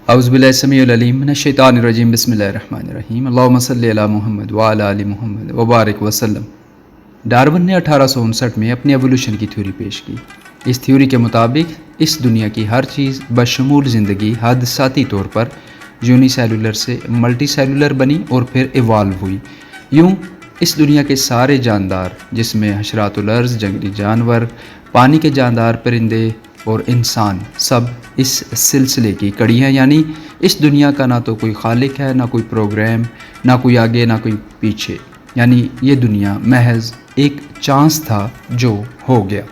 اعوذ باللہ السمیع العلیم من الشیطان الرجیم بسم اللہ الرحمن الرحیم اللہم صلی علی محمد وعلی آل محمد وبارک وسلم۔ ڈارون نے 1859 میں اپنی ایوولوشن کی تھیوری پیش کی۔ اس تھیوری کے مطابق اس دنیا کی ہر چیز بشمول زندگی حادثاتی طور پر یونی سیلولر سے ملٹی سیلولر بنی اور پھر ایوالو ہوئی۔ یوں اس دنیا کے سارے جاندار جس میں حشرات الارض، جنگلی جانور، پانی کے جاندار پرندے اور انسان سب اس سلسلے کی کڑی ہیں، یعنی اس دنیا کا نہ تو کوئی خالق ہے، نہ کوئی پروگرام، نہ کوئی آگے نہ کوئی پیچھے، یعنی یہ دنیا محض ایک چانس تھا جو ہو گیا۔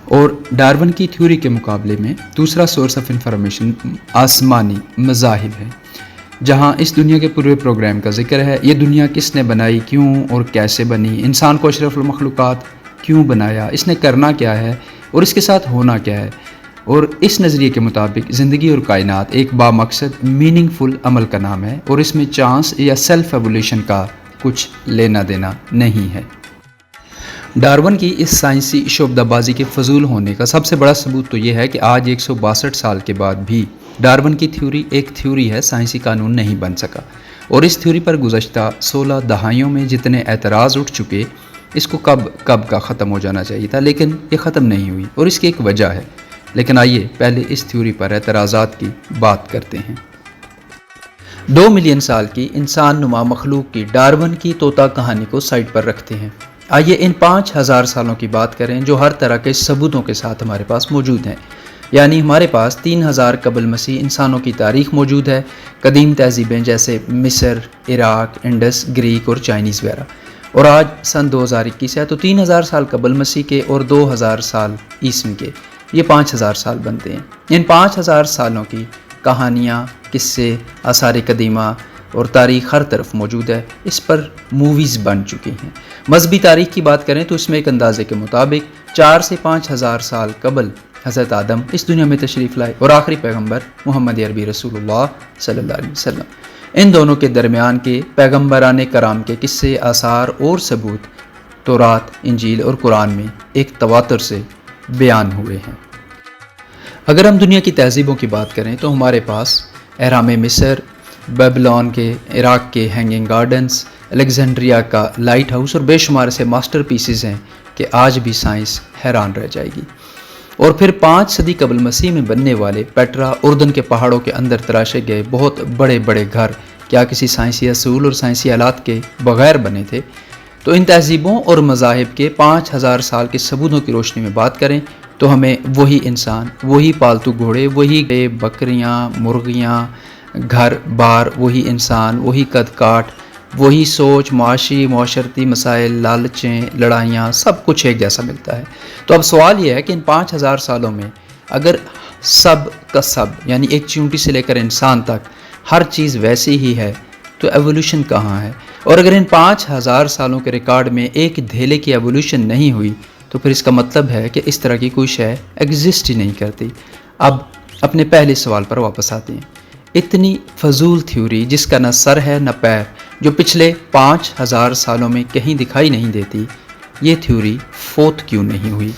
اور ڈارون کی تھیوری کے مقابلے میں دوسرا سورس آف انفارمیشن آسمانی مذاہب ہے، جہاں اس دنیا کے پورے پروگرام کا ذکر ہے۔ یہ دنیا کس نے بنائی، کیوں اور کیسے بنی، انسان کو اشرف المخلوقات کیوں بنایا، اس نے کرنا کیا ہے اور اس کے ساتھ ہونا کیا ہے۔ اور اس نظریے کے مطابق زندگی اور کائنات ایک بامقصد میننگ فل عمل کا نام ہے اور اس میں چانس یا سیلف ایوولوشن کا کچھ لینا دینا نہیں ہے۔ ڈارون کی اس سائنسی شعبدہ بازی کے فضول ہونے کا سب سے بڑا ثبوت تو یہ ہے کہ آج 162 سال کے بعد بھی ڈارون کی تھیوری ایک تھیوری ہے، سائنسی قانون نہیں بن سکا۔ اور اس تھیوری پر گزشتہ 16 دہائیوں میں جتنے اعتراض اٹھ چکے، اس کو کب کا ختم ہو جانا چاہیے تھا، لیکن یہ ختم نہیں ہوئی اور اس کی ایک وجہ ہے۔ لیکن آئیے پہلے اس تھیوری پر اعتراضات کی بات کرتے ہیں۔ 2 ملین سال کی انسان نما مخلوق کی ڈارون کی طوطا کہانی کو سائٹ پر رکھتے ہیں۔ آئیے ان 5000 سالوں کی بات کریں جو ہر طرح کے ثبوتوں کے ساتھ ہمارے پاس موجود ہیں، یعنی ہمارے پاس 3000 قبل مسیح انسانوں کی تاریخ موجود ہے، قدیم تہذیبیں جیسے مصر، عراق، انڈس، گریک اور چائنیز وغیرہ۔ اور آج سن 2021 ہے تو 3000 سال قبل مسیح کے اور 2000 سال عیسوی کے، یہ 5000 سال بنتے ہیں۔ ان 5000 سالوں کی کہانیاں، قصے، آثار قدیمہ اور تاریخ ہر طرف موجود ہے، اس پر موویز بن چکی ہیں۔ مذہبی تاریخ کی بات کریں تو اس میں ایک اندازے کے مطابق 4 سے 5000 سال قبل حضرت آدم اس دنیا میں تشریف لائے اور آخری پیغمبر محمد عربی رسول اللہ صلی اللہ علیہ وسلم۔ ان دونوں کے درمیان کے پیغمبران کرام کے قصے، آثار اور ثبوت تورات، انجیل اور قرآن میں ایک تواتر سے بیان ہوئے ہیں۔ اگر ہم دنیا کی تہذیبوں کی بات کریں تو ہمارے پاس اہرام مصر، بیبلون کے، عراق کے ہینگنگ گارڈنز، الیگزینڈریا کا لائٹ ہاؤس اور بے شمار سے ماسٹر پیسز ہیں کہ آج بھی سائنس حیران رہ جائے گی۔ اور پھر 5 صدی قبل مسیح میں بننے والے پیٹرا، اردن کے پہاڑوں کے اندر تراشے گئے بہت بڑے بڑے گھر کیا کسی سائنسی اصول اور سائنسی آلات کے بغیر بنے تھے؟ تو ان تہذیبوں اور مذاہب کے 5000 سال کے ثبوتوں کی روشنی میں بات کریں تو ہمیں وہی انسان، وہی پالتو گھوڑے، وہی بکریاں، مرغیاں، گھر بار، وہی انسان، وہی قد کاٹ، وہی سوچ، معاشرتی مسائل، لالچیں، لڑائیاں، سب کچھ ایک جیسا ملتا ہے۔ تو اب سوال یہ ہے کہ ان 5000 سالوں میں اگر سب کا سب، یعنی ایک چیونٹی سے لے کر انسان تک ہر چیز ویسی ہی ہے تو ایوولوشن کہاں ہے؟ اور اگر ان 5000 سالوں کے ریکارڈ میں ایک دھیلے کی ایوولوشن نہیں ہوئی تو پھر اس کا مطلب ہے کہ اس طرح کی کوئی شے ایگزسٹ ہی نہیں کرتی۔ اب اپنے پہلے سوال پر واپس آتے ہیں۔ اتنی فضول تھیوری جس کا نہ سر ہے نہ پیر، جو پچھلے 5000 سالوں میں کہیں دکھائی نہیں دیتی، یہ تھیوری فوت کیوں نہیں ہوئی؟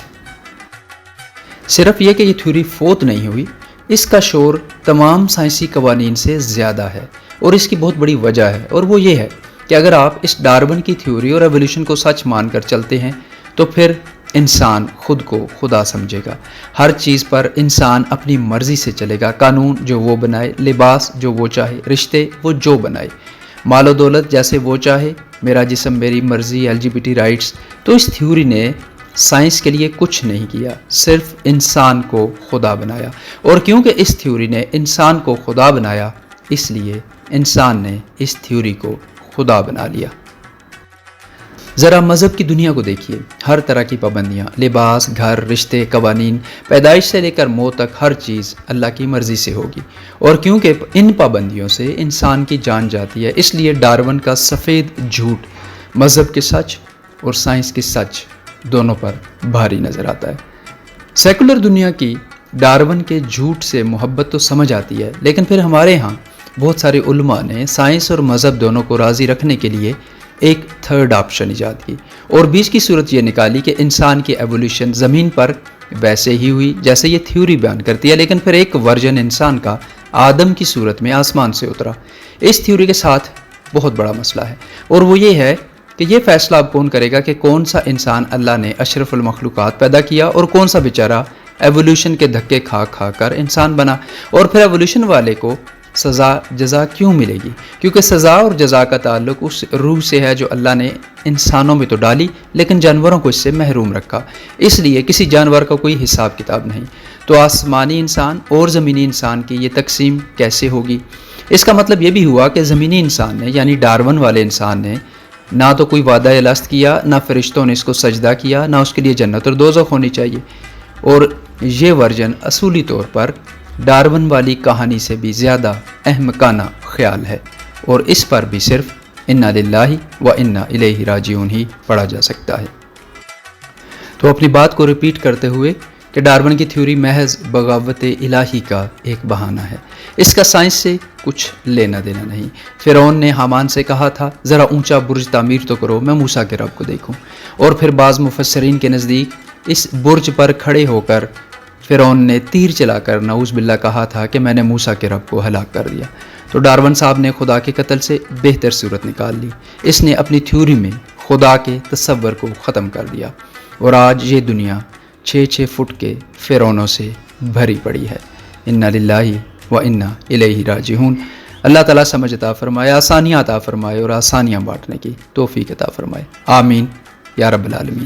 صرف یہ کہ یہ تھیوری فوت نہیں ہوئی، اس کا شور تمام سائنسی قوانین سے زیادہ ہے اور اس کی بہت بڑی وجہ ہے، اور وہ یہ ہے کہ اگر آپ اس ڈارون کی تھیوری اور ایوولوشن کو سچ مان کر چلتے ہیں تو پھر انسان خود کو خدا سمجھے گا، ہر چیز پر انسان اپنی مرضی سے چلے گا، قانون جو وہ بنائے، لباس جو وہ چاہے، رشتے وہ جو بنائے، مال و دولت جیسے وہ چاہے، میرا جسم میری مرضی، LGBT رائٹس۔ تو اس تھیوری نے سائنس کے لیے کچھ نہیں کیا، صرف انسان کو خدا بنایا۔ اور کیونکہ اس تھیوری نے انسان کو خدا بنایا، اس لیے انسان نے اس تھیوری کو خدا بنا لیا۔ ذرا مذہب کی دنیا کو دیکھیے، ہر طرح کی پابندیاں، لباس، گھر، رشتے، قوانین، پیدائش سے لے کر موت تک ہر چیز اللہ کی مرضی سے ہوگی۔ اور کیونکہ ان پابندیوں سے انسان کی جان جاتی ہے، اس لیے ڈارون کا سفید جھوٹ مذہب کے سچ اور سائنس کے سچ دونوں پر بھاری نظر آتا ہے۔ سیکولر دنیا کی ڈارون کے جھوٹ سے محبت تو سمجھ آتی ہے، لیکن پھر ہمارے ہاں بہت سارے علماء نے سائنس اور مذہب دونوں کو راضی رکھنے کے لیے ایک تھرڈ آپشن ایجاد کی اور بیچ کی صورت یہ نکالی کہ انسان کی ایوولوشن زمین پر ویسے ہی ہوئی جیسے یہ تھیوری بیان کرتی ہے، لیکن پھر ایک ورژن انسان کا آدم کی صورت میں آسمان سے اترا۔ اس تھیوری کے ساتھ بہت بڑا مسئلہ ہے، اور وہ یہ ہے کہ یہ فیصلہ اب کون کرے گا کہ کون سا انسان اللہ نے اشرف المخلوقات پیدا کیا اور کون سا بیچارہ ایولیوشن کے دھکے کھا کھا کر انسان بنا۔ اور پھر ایولیوشن والے کو سزا جزا کیوں ملے گی؟ کیونکہ سزا اور جزا کا تعلق اس روح سے ہے جو اللہ نے انسانوں میں تو ڈالی لیکن جانوروں کو اس سے محروم رکھا، اس لیے کسی جانور کا کوئی حساب کتاب نہیں۔ تو آسمانی انسان اور زمینی انسان کی یہ تقسیم کیسے ہوگی؟ اس کا مطلب یہ بھی ہوا کہ زمینی انسان نے یعنی ڈارون والے انسان نے نہ تو کوئی وعدہ الست کیا، نہ فرشتوں نے اس کو سجدہ کیا، نہ اس کے لیے جنت اور دوزخ ہونی چاہیے۔ اور یہ ورژن اصولی طور پر ڈارون والی کہانی سے بھی زیادہ احمقانہ خیال ہے، اور اس پر بھی صرف انا للہ و انا الیہ راجعون ہی پڑھا جا سکتا ہے۔ تو اپنی بات کو ریپیٹ کرتے ہوئے کہ ڈارون کی تھیوری محض بغاوت الہی کا ایک بہانہ ہے، اس کا سائنس سے کچھ لینا دینا نہیں۔ فرعون نے حامان سے کہا تھا ذرا اونچا برج تعمیر تو کرو، میں موسیٰ کے رب کو دیکھوں، اور پھر بعض مفسرین کے نزدیک اس برج پر کھڑے ہو کر فرعون نے تیر چلا کر نعوذ باللہ کہا تھا کہ میں نے موسیٰ کے رب کو ہلاک کر دیا۔ تو ڈارون صاحب نے خدا کے قتل سے بہتر صورت نکال لی، اس نے اپنی تھیوری میں خدا کے تصور کو ختم کر دیا، اور آج یہ دنیا 6 فٹ کے فرعونوں سے بھری پڑی ہے۔ انا للہ و انا الیہ راجعون۔ اللہ تعالیٰ سمجھ عطا فرمائے، آسانیاں عطا فرمائے، اور آسانیاں بانٹنے کی توفیق عطا فرمائے۔ آمین یا رب العالمین۔